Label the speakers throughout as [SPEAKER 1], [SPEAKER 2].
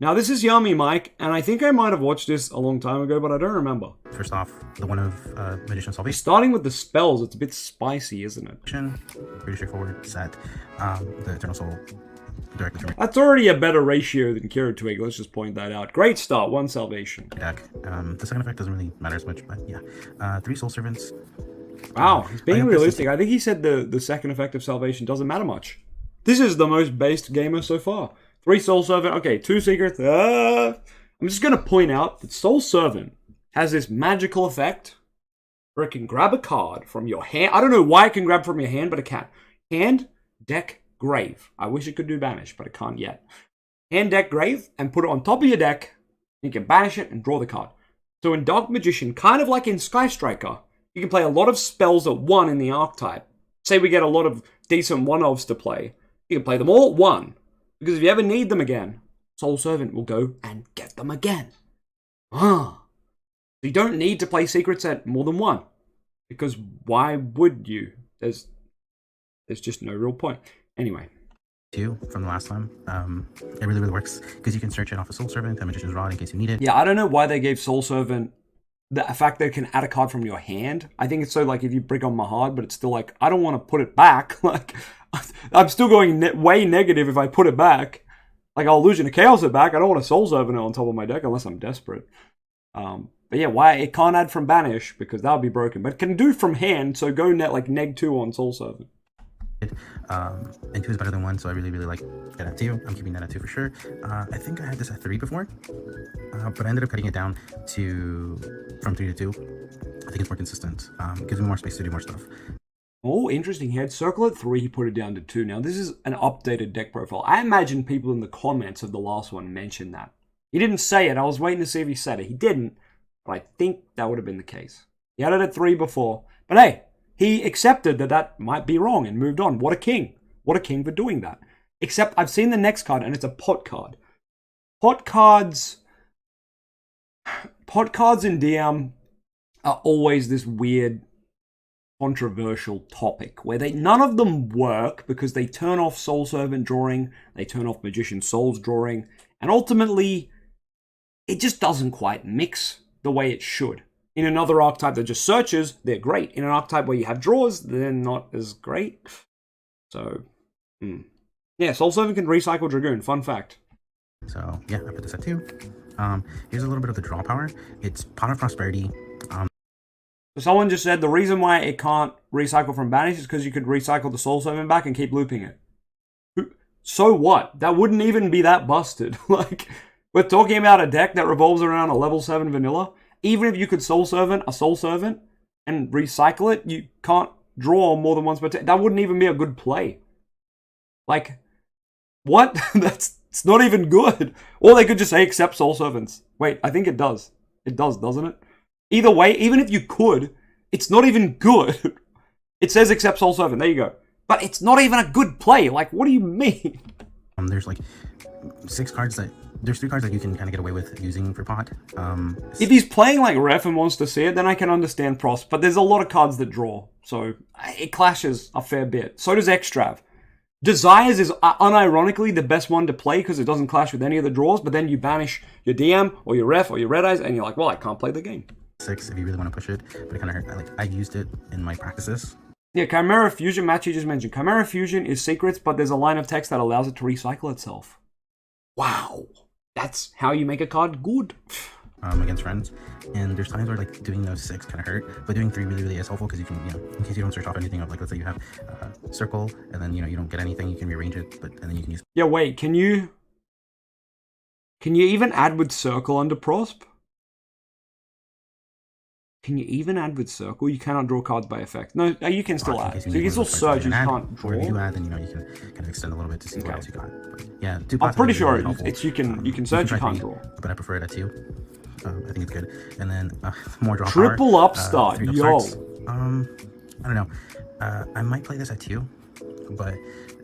[SPEAKER 1] Now, this is Yummy Mike, and I think I might have watched this a long time ago, but I don't remember.
[SPEAKER 2] First off, the one of Magician Salvation.
[SPEAKER 1] Starting with the spells, it's a bit spicy, isn't it?
[SPEAKER 2] Pretty straightforward set. The Eternal Soul directly from
[SPEAKER 1] That's already a better ratio than Kira Twig, let's just point that out. Great start, 1 salvation.
[SPEAKER 2] deck. The second effect doesn't really matter as much, but yeah. 3 Soul Servants.
[SPEAKER 1] Wow, he's being realistic. I think he said the second effect of salvation doesn't matter much. This is the most based gamer so far. 3 Soul Servant, okay, 2 Secrets. I'm just going to point out that Soul Servant has this magical effect where it can grab a card from your hand. I don't know why it can grab from your hand, but it can. Hand, deck, grave. I wish it could do banish, but it can't yet. Hand, deck, grave, and put it on top of your deck. You can banish it and draw the card. So in Dark Magician, kind of like in Sky Striker, you can play a lot of spells at 1 in the archetype. Say we get a lot of decent 1-ofs to play. You can play them all at 1. Because if you ever need them again, Soul Servant will go and get them again. So you don't need to play secrets at more than 1. Because why would you? There's just no real point. Anyway.
[SPEAKER 2] 2 from the last time. It really, really works because you can search it off a Soul Servant and Magician's Rod in case you need it.
[SPEAKER 1] Yeah, I don't know why they gave Soul Servant the fact that it can add a card from your hand. I think it's so like if you bring on Mahad, but it's still like, I don't want to put it back. Like, I'm still going way negative if I put it back. Like, I'll Illusion of Chaos it back. I don't want to Soul Servant it on top of my deck unless I'm desperate. But yeah, why it can't add from Banish because that would be broken. But it can do from hand, so go net like neg2 on Soul Servant.
[SPEAKER 2] And 2 is better than 1, so I really, really like that at 2. I'm keeping that at 2 for sure. I think I had this at 3 before, but I ended up cutting it down from 3 to 2. I think it's more consistent. Gives me more space to do more stuff.
[SPEAKER 1] Oh, interesting. He had Circle at 3, he put it down to 2. Now, this is an updated deck profile. I imagine people in the comments of the last one mentioned that. He didn't say it. I was waiting to see if he said it. He didn't, but I think that would have been the case. He had it at 3 before. But hey, he accepted that might be wrong and moved on. What a king. What a king for doing that. Except I've seen the next card, and it's a pot card. Pot cards in DM are always this weird controversial topic where none of them work because they turn off Soul Servant drawing, they turn off Magician Souls drawing, and ultimately it just doesn't quite mix the way it should. In another archetype that just searches, they're great. In an archetype where you have draws, they're not as great. So, yeah, Soul Servant can recycle Dragoon. Fun fact.
[SPEAKER 2] So, yeah, I put this at 2. Here's a little bit of the draw power. It's Pot of Prosperity.
[SPEAKER 1] So someone just said the reason why it can't recycle from Banish is because you could recycle the Soul Servant back and keep looping it. So what? That wouldn't even be that busted. Like, we're talking about a deck that revolves around a level 7 vanilla. Even if you could Soul Servant a Soul Servant and recycle it, you can't draw more than once per turn. That wouldn't even be a good play. Like, what? It's not even good. Or they could just say accept Soul Servants. Wait, I think it does. It does, doesn't it? Either way, even if you could, it's not even good. It says accept Soul Servant. There you go. But it's not even a good play. Like, what do you mean?
[SPEAKER 2] There's like 6 cards that... There's 3 cards that you can kind of get away with using for pot.
[SPEAKER 1] If he's playing like Ref and wants to see it, then I can understand Pros. But there's a lot of cards that draw. So it clashes a fair bit. So does Extrav. Desires is unironically the best one to play because it doesn't clash with any of the draws. But then you banish your DM or your Ref or your Red Eyes and you're like, well, I can't play the game.
[SPEAKER 2] 6 if you really want to push it. But it kind of hurt. I used it in my practices.
[SPEAKER 1] Yeah, Chimera Fusion, Matchy just mentioned. Chimera Fusion is secrets, but there's a line of text that allows it to recycle itself. Wow. That's how you make a card good.
[SPEAKER 2] Against friends, and there's times where like doing those 6 kind of hurt, but doing 3 really, really is helpful because you can, in case you don't search off anything of like, let's say you have circle, and then you don't get anything, you can rearrange it, and then you can use.
[SPEAKER 1] Yeah, wait, can you even add with circle under Prosp? Can you even add with circle? You cannot draw cards by effect. No, you can still add. So you can still search, you can't draw.
[SPEAKER 2] Or if you add, then you can kind of extend a little bit to see what else you got. But yeah, 2
[SPEAKER 1] I'm pretty sure it's you can search, you can't draw.
[SPEAKER 2] But I prefer it at 2. I think it's good. And then more draw
[SPEAKER 1] Triple
[SPEAKER 2] power.
[SPEAKER 1] upstart, yo.
[SPEAKER 2] I don't know. I might play this at 2, but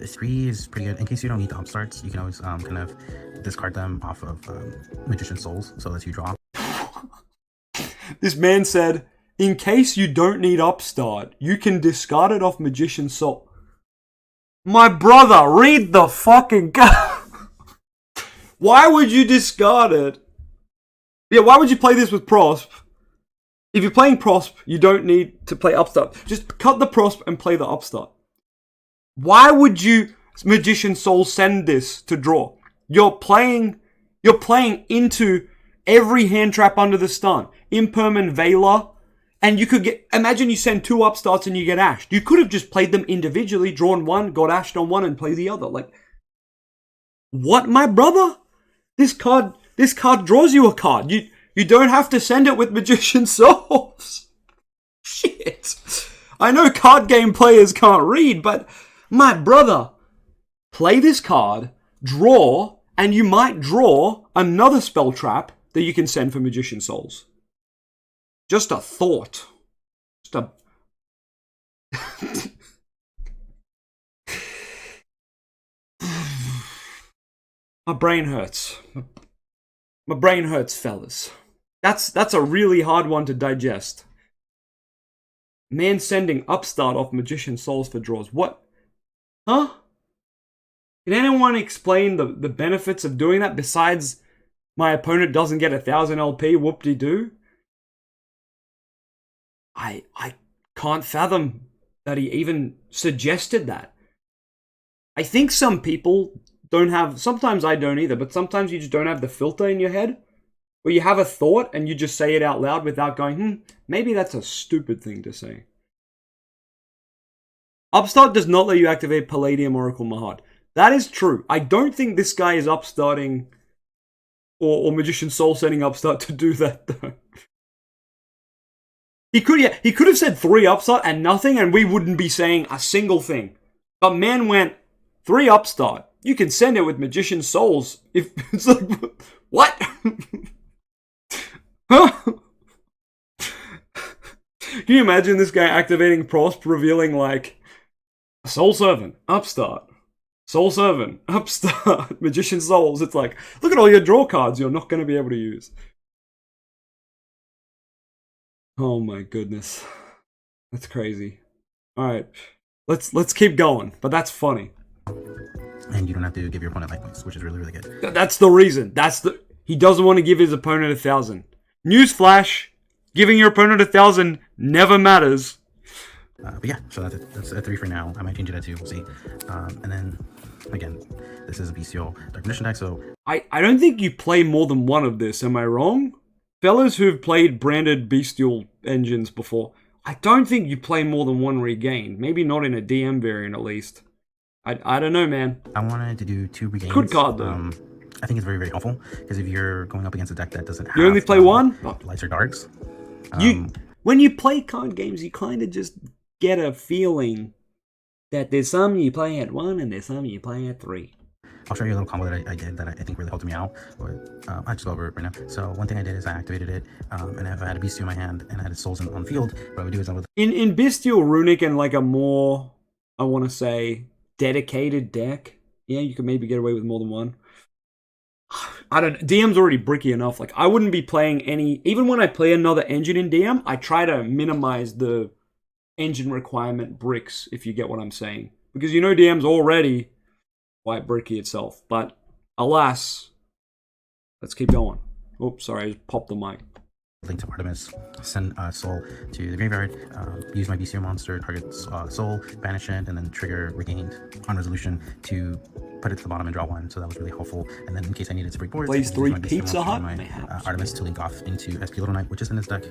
[SPEAKER 2] 3 is pretty good. In case you don't need the upstarts, you can always kind of discard them off of Magician Souls, so that you draw.
[SPEAKER 1] This man said, in case you don't need upstart, you can discard it off Magician Soul. My brother, read the fucking Why would you discard it? Yeah, why would you play this with Prosp? If you're playing Prosp, you don't need to play Upstart. Just cut the Prosp and play the Upstart. Why would you Magician Soul send this to draw? You're playing into every hand trap under the stun. Imperman Veiler. And you could get, imagine you send 2 Upstarts and you get ashed. You could have just played them individually, drawn one, got ashed on one, and play the other. Like, what, my brother? This card draws you a card. You don't have to send it with Magician Souls. Shit. I know card game players can't read, but my brother, play this card, draw, and you might draw another spell trap that you can send for Magician Souls. Just a thought. Just a... My brain hurts. My brain hurts, fellas. That's a really hard one to digest. Man sending Upstart off Magician Souls for draws. What? Huh? Can anyone explain the benefits of doing that besides my opponent doesn't get 1,000 LP, whoop-de-doo? I can't fathom that he even suggested that. I think some people don't have, sometimes I don't either, but sometimes you just don't have the filter in your head, where you have a thought and you just say it out loud without going, maybe that's a stupid thing to say. Upstart does not let you activate Palladium Oracle Mahad. That is true. I don't think this guy is upstarting or Magician Soul sending Upstart to do that though. He could have said 3 Upstart and nothing, and we wouldn't be saying a single thing. But man went 3 Upstart. You can send it with Magician Souls. If it's like, what? Huh? Can you imagine this guy activating Prosp, revealing like Soul Servant, Upstart, Soul Servant, Upstart, Magician Souls? It's like, look at all your draw cards you're not going to be able to use. Oh my goodness. That's crazy. Alright. Let's keep going. But that's funny.
[SPEAKER 2] And you don't have to give your opponent life points, which is really, really good.
[SPEAKER 1] That's the reason. He doesn't want to give his opponent 1,000. Newsflash, giving your opponent 1,000 never matters.
[SPEAKER 2] But yeah, so that's it. That's a 3 for now. I might change it at 2, we'll see. And then, again, this is a Bystial Dark Magician deck, so...
[SPEAKER 1] I don't think you play more than one of this, am I wrong? Fellas who've played branded Bystial engines before, I don't think you play more than 1 regain. Maybe not in a DM variant, at least. I don't know, man.
[SPEAKER 2] I wanted to do 2 regains.
[SPEAKER 1] Good card, though.
[SPEAKER 2] I think it's very, very helpful, because if you're going up against a deck that doesn't have...
[SPEAKER 1] You only play 1?
[SPEAKER 2] Lights or darks.
[SPEAKER 1] When you play card games, you kind of just get a feeling that there's some you play at 1 and there's some you play at 3.
[SPEAKER 2] I'll show you a little combo that I did that I think really helped me out. But, I'll just go over it right now. So one thing I did is I activated it, and if I had a Bystial in my hand and I had its souls on field, what I would do is I would...
[SPEAKER 1] In Bystial Runic and like a more, I want to say, dedicated deck, yeah, you could maybe get away with more than 1. I don't know. DM's already bricky enough. Like, I wouldn't be playing any... Even when I play another engine in DM, I try to minimize the engine requirement bricks, if you get what I'm saying. Because you know DM's already quite bricky itself. But, alas, let's keep going. Oops, sorry, I just popped the mic.
[SPEAKER 2] Link to Artemis, send soul to the graveyard, use my Bystial monster, target soul, banish it, and then trigger regained on resolution to put it to the bottom and draw 1. So that was really helpful. And then in case I needed to break boards,
[SPEAKER 1] plays 3
[SPEAKER 2] my
[SPEAKER 1] Pizza Hut,
[SPEAKER 2] Artemis to link off into SP Little Knight, which is in this deck.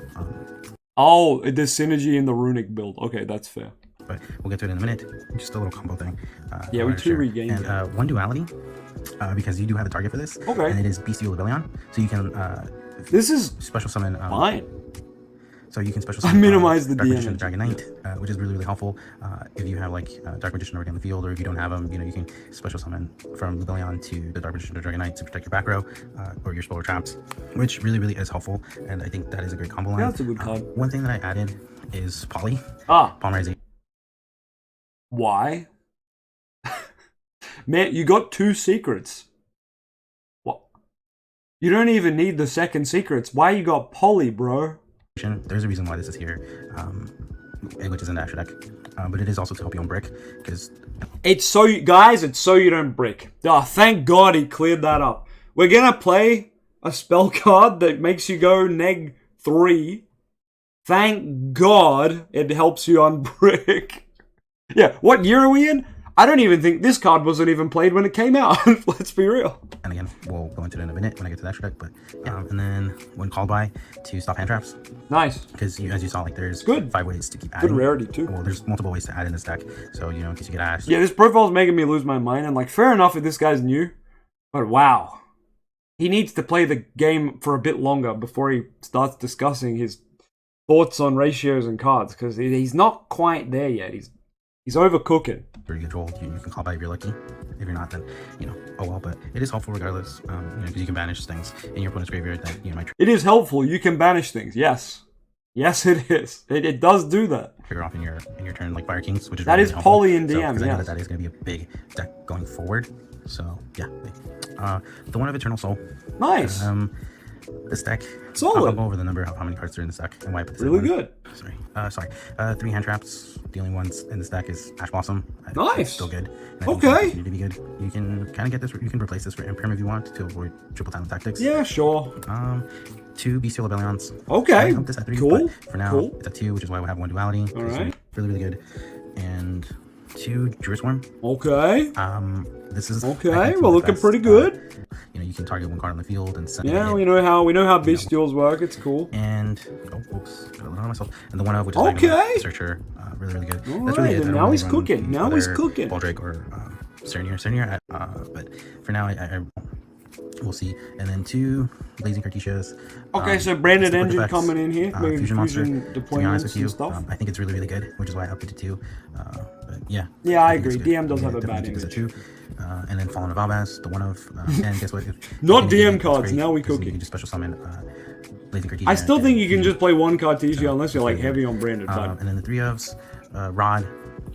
[SPEAKER 1] Oh, there's synergy in the Runic build. Okay, that's fair.
[SPEAKER 2] But we'll get to it in a minute. Just a little combo thing.
[SPEAKER 1] Yeah, we 2 regained.
[SPEAKER 2] And 1 duality, because you do have a target for this.
[SPEAKER 1] Okay.
[SPEAKER 2] And it is Bystial Rebellion. So you can...
[SPEAKER 1] this is
[SPEAKER 2] special summon...
[SPEAKER 1] fine.
[SPEAKER 2] So you can special summon...
[SPEAKER 1] I minimize the
[SPEAKER 2] Dark
[SPEAKER 1] DM.
[SPEAKER 2] Magician Dragon Knight, which is really, really helpful. If you have, like, Dark Magician already on the field, or if you don't have them, you know, you can special summon from Rebellion to the Dark Magician to Dragon Knight to protect your back row, or your spell or traps, which really, really is helpful. And I think that is a great combo line.
[SPEAKER 1] Yeah, that's a good card.
[SPEAKER 2] One thing that I added is Poly. Polymerization.
[SPEAKER 1] Why? Man, you got 2 secrets. What? You don't even need the second secrets. Why you got Poly, bro?
[SPEAKER 2] There's a reason why this is here, which is in the Asher deck. But it is also to help you on brick, because...
[SPEAKER 1] It's so, guys, it's so you don't brick. Oh, thank God he cleared that up. We're gonna play a spell card that makes you go -3. Thank God it helps you on brick. Yeah, what year are we in? I don't even think this card wasn't even played when it came out. Let's be real.
[SPEAKER 2] And again, we'll go into it in a minute when I get to the extra deck. But yeah, and then when called by to stop hand traps.
[SPEAKER 1] Nice.
[SPEAKER 2] Because as you saw, like there's
[SPEAKER 1] good.
[SPEAKER 2] 5 ways to keep adding.
[SPEAKER 1] Good rarity too.
[SPEAKER 2] Well, there's multiple ways to add in this deck. So you know, in case you get asked.
[SPEAKER 1] Yeah, this profile's making me lose my mind. And like, fair enough if this guy's new, but wow, he needs to play the game for a bit longer before he starts discussing his thoughts on ratios and cards, because he's not quite there yet. He's overcooking.
[SPEAKER 2] Pretty good roll. You can call by if you're lucky. If you're not, then you know, oh well. But it is helpful regardless. You know, because you can banish things in your opponent's graveyard that you know might.
[SPEAKER 1] It is helpful. You can banish things. Yes, yes, it is. It does do that.
[SPEAKER 2] Trigger off in your turn like Fire Kings, which is
[SPEAKER 1] that
[SPEAKER 2] really
[SPEAKER 1] is
[SPEAKER 2] helpful.
[SPEAKER 1] poly in DM.
[SPEAKER 2] So,
[SPEAKER 1] yeah,
[SPEAKER 2] that is going to be a big deck going forward. So yeah, the one of Eternal Soul.
[SPEAKER 1] Nice.
[SPEAKER 2] This deck.
[SPEAKER 1] Solid.
[SPEAKER 2] I'll go over the number of how many cards are in this deck and why I put this
[SPEAKER 1] really
[SPEAKER 2] in
[SPEAKER 1] good.
[SPEAKER 2] Sorry. 3 hand traps. The only ones in this deck is Ash Blossom.
[SPEAKER 1] Nice.
[SPEAKER 2] It's still good.
[SPEAKER 1] Okay.
[SPEAKER 2] To be good. You can kind of get this. You can replace this for Imperm if you want to avoid triple talent tactics.
[SPEAKER 1] Yeah, sure.
[SPEAKER 2] 2 Bestial Rebellions.
[SPEAKER 1] Okay.
[SPEAKER 2] Up this at 3,
[SPEAKER 1] cool.
[SPEAKER 2] But for now, it's at 2, which is why we have 1 duality.
[SPEAKER 1] All right.
[SPEAKER 2] Really good. And 2 Druid Swarm.
[SPEAKER 1] Okay.
[SPEAKER 2] This is
[SPEAKER 1] okay. Well, looking pretty good.
[SPEAKER 2] You know, you can target 1 card on the field and send
[SPEAKER 1] yeah,
[SPEAKER 2] it.
[SPEAKER 1] we know how Bestials work. It's cool.
[SPEAKER 2] And oops, got a little on myself. And the one of which is
[SPEAKER 1] okay.
[SPEAKER 2] Searcher, really good.
[SPEAKER 1] All
[SPEAKER 2] That's
[SPEAKER 1] right,
[SPEAKER 2] really it.
[SPEAKER 1] Now he's cooking. Now he's cooking.
[SPEAKER 2] Baldrick or Cernier. But for now, I we'll see. And then 2 Blazing Cartesias.
[SPEAKER 1] Okay, so branded engine
[SPEAKER 2] effects,
[SPEAKER 1] coming in here. Maybe
[SPEAKER 2] Fusion Monster. To be honest
[SPEAKER 1] deployments
[SPEAKER 2] with you,
[SPEAKER 1] and stuff.
[SPEAKER 2] I think it's really good, which is why I upped it to 2. But yeah.
[SPEAKER 1] Yeah, I agree. DM does have a bad
[SPEAKER 2] image.
[SPEAKER 1] image.
[SPEAKER 2] And then Fallen of Albaz, the one of, and guess what?
[SPEAKER 1] Not DM cards. Now we cooking.
[SPEAKER 2] You can just special summon Blazing Cartesia.
[SPEAKER 1] I still think you can just play 1 Cartesia unless you're like heavy on branded.
[SPEAKER 2] And then the 3 ofs, Rod,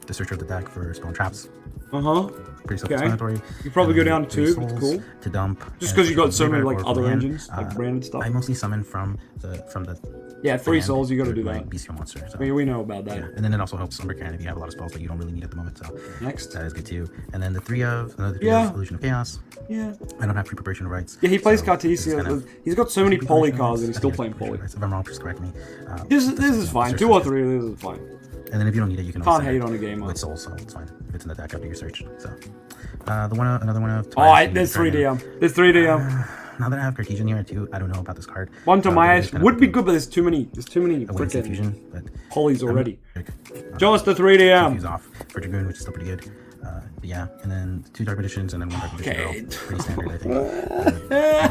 [SPEAKER 2] the searcher of the deck for spawn traps. Pretty self-explanatory.
[SPEAKER 1] You probably go down to 2. It's cool.
[SPEAKER 2] To dump.
[SPEAKER 1] Just because you got so many like other engines, like branded stuff.
[SPEAKER 2] I mostly summon from the.
[SPEAKER 1] Yeah, 3 souls. You got to do that.
[SPEAKER 2] Bestial monster. So.
[SPEAKER 1] We know about that.
[SPEAKER 2] Yeah. And then it also helps Slumber Cannon if you have a lot of spells that you don't really need at the moment. So
[SPEAKER 1] next,
[SPEAKER 2] that is good too. And then the 3 of Illusion of Chaos.
[SPEAKER 1] Yeah.
[SPEAKER 2] I don't have pre-preparation rights.
[SPEAKER 1] Yeah, he plays Cartesia. He's got so many poly cards and he's still playing poly.
[SPEAKER 2] If I'm wrong, please correct me.
[SPEAKER 1] This is fine. 2 or 3 of this is fine.
[SPEAKER 2] And then if you don't need it, you can
[SPEAKER 1] can't hate on a game
[SPEAKER 2] with soul, so it's fine. If it's in the deck after your search. So another one of
[SPEAKER 1] there's 3 DM. There's 3 DM.
[SPEAKER 2] Now that I have Cartesian here too, I don't know about this card.
[SPEAKER 1] 1 Tomias would be good, but there's too many
[SPEAKER 2] freaking
[SPEAKER 1] polys already. Show us the 3 DM.
[SPEAKER 2] Use off for Dragoon, which is still pretty good. Yeah, and then 2 Dark Magicians and then 1 Dark Magician Girl. Pretty standard, I think.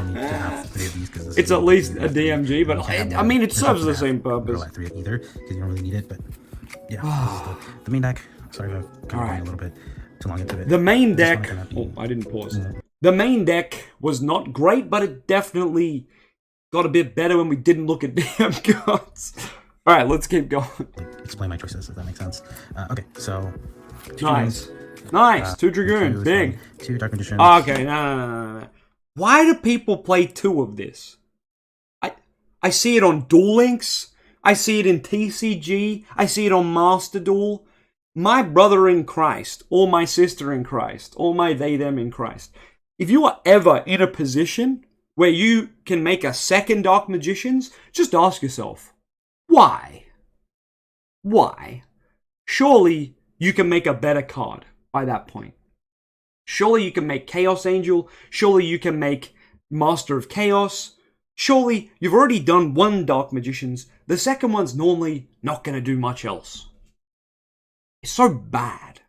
[SPEAKER 2] Need to have 3 of these because
[SPEAKER 1] it's at least a DMG, but I mean it serves the same purpose.
[SPEAKER 2] Not 3 either because you don't really need it, but yeah. The main deck. Sorry if I'm going a little bit too long into it.
[SPEAKER 1] The main deck. Oh, I didn't pause. The main deck was not great, but it definitely got a bit better when we didn't look at DM cards. All right, let's keep going.
[SPEAKER 2] Explain my choices if that makes sense. Okay, so
[SPEAKER 1] nice. 2 Dragoon, big.
[SPEAKER 2] 2 Dark Magicians.
[SPEAKER 1] Okay, no. Why do people play 2 of this? I see it on Duel Links. I see it in TCG. I see it on Master Duel. My brother in Christ, or my sister in Christ, or my they-them in Christ. If you are ever in a position where you can make a second Dark Magicians, just ask yourself, why? Why? Surely you can make a better card by that point. Surely you can make Chaos Angel. Surely you can make Master of Chaos. Surely you've already done 1 Dark Magicians. The second one's normally not going to do much else. It's so bad.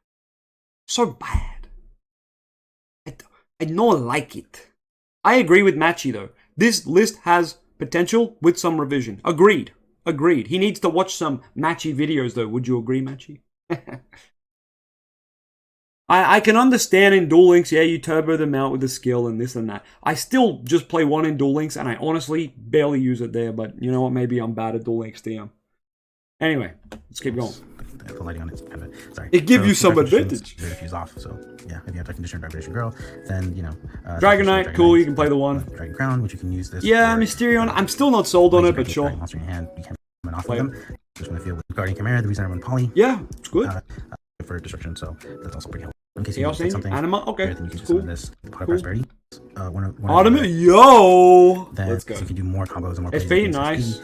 [SPEAKER 1] So bad. I don't like it. I agree with Matchy though. This list has potential with some revision. Agreed. He needs to watch some Matchy videos though. Would you agree, Matchy? I can understand in Duel Links, yeah, you turbo them out with the skill and this and that. I still just play 1 in Duel Links and I honestly barely use it there, but you know what, maybe I'm bad at Duel Links DM. Anyway, let's keep going.
[SPEAKER 2] The lighting on it's kind of sorry.
[SPEAKER 1] It gives you some advantage.
[SPEAKER 2] If off, so yeah, if you have Dark Conditioner, Dark Magician Girl, then you know.
[SPEAKER 1] Dragon Knight, cool. You can play the 1.
[SPEAKER 2] Dragon Crown, which you can use this.
[SPEAKER 1] Yeah, Mysterion. I'm still not sold on it, but sure.
[SPEAKER 2] Monster in your hand, you can summon off of them. Just want to feel with Guardian Chimera, the reason I run Poly.
[SPEAKER 1] Yeah, it's good.
[SPEAKER 2] For destruction, so that's also pretty helpful. in case you
[SPEAKER 1] Chaos
[SPEAKER 2] need to pick
[SPEAKER 1] Angel?
[SPEAKER 2] something.
[SPEAKER 1] Anima? Okay,
[SPEAKER 2] Then you can
[SPEAKER 1] it's
[SPEAKER 2] just
[SPEAKER 1] cool.
[SPEAKER 2] summon this pot price parity. One
[SPEAKER 1] Anima, yo!
[SPEAKER 2] then
[SPEAKER 1] Let's go.
[SPEAKER 2] so you can do more combos and more plays.
[SPEAKER 1] SP, nice.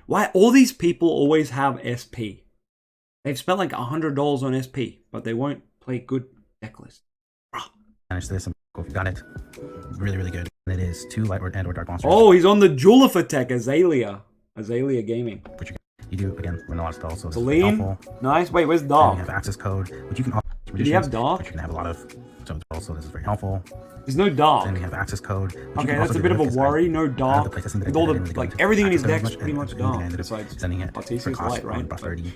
[SPEAKER 1] Why all these people always have SP? They've spent like $100 on SP, but they won't play good deck lists.
[SPEAKER 2] Manage this and if you got it. Really, really good. And it is 2 light or dark monsters.
[SPEAKER 1] Oh, he's on the Julipher tech, Azalea. Azalea Gaming.
[SPEAKER 2] Which you do again when a lot of spells, so it's
[SPEAKER 1] Celine,
[SPEAKER 2] helpful.
[SPEAKER 1] nice. Wait, where's
[SPEAKER 2] And
[SPEAKER 1] Dark?
[SPEAKER 2] you have access code, which you can also
[SPEAKER 1] Did he have Dark?
[SPEAKER 2] which you can have a lot of so this is very helpful.
[SPEAKER 1] There's no Dark.
[SPEAKER 2] Then we have access code.
[SPEAKER 1] Okay, that's a bit of a worry. No Dark. With all the like everything in his deck's pretty much Dark. Besides
[SPEAKER 2] sending it
[SPEAKER 1] Artesia's Light, right?
[SPEAKER 2] But 30.
[SPEAKER 1] You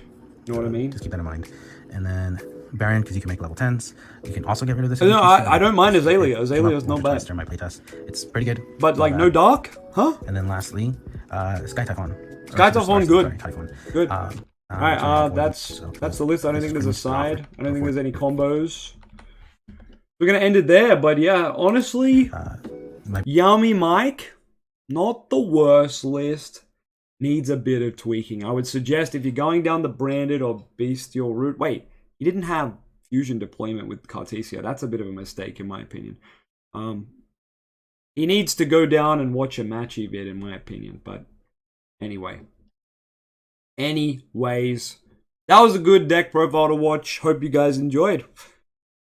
[SPEAKER 1] know what I mean?
[SPEAKER 2] Just keep that in mind. And then Baron, because you can make level 10s. You can also get rid of this.
[SPEAKER 1] No, I don't mind Azalea. Azalea's not bad.
[SPEAKER 2] During my playtest, it's pretty good.
[SPEAKER 1] But like no Dark, huh?
[SPEAKER 2] And then lastly, Sky Typhon.
[SPEAKER 1] Sky Typhon, good.
[SPEAKER 2] Typhon.
[SPEAKER 1] Good. Alright, that's the list. I don't think there's a side. I don't think there's any combos. We're gonna end it there, but yeah, honestly, Yummy Mike, not the worst list. Needs a bit of tweaking. I would suggest if you're going down the branded or bestial route. Wait, he didn't have fusion deployment with Cartesia. That's a bit of a mistake in my opinion. He needs to go down and watch a matchy vid in my opinion. But anyways, that was a good deck profile to watch. Hope you guys enjoyed.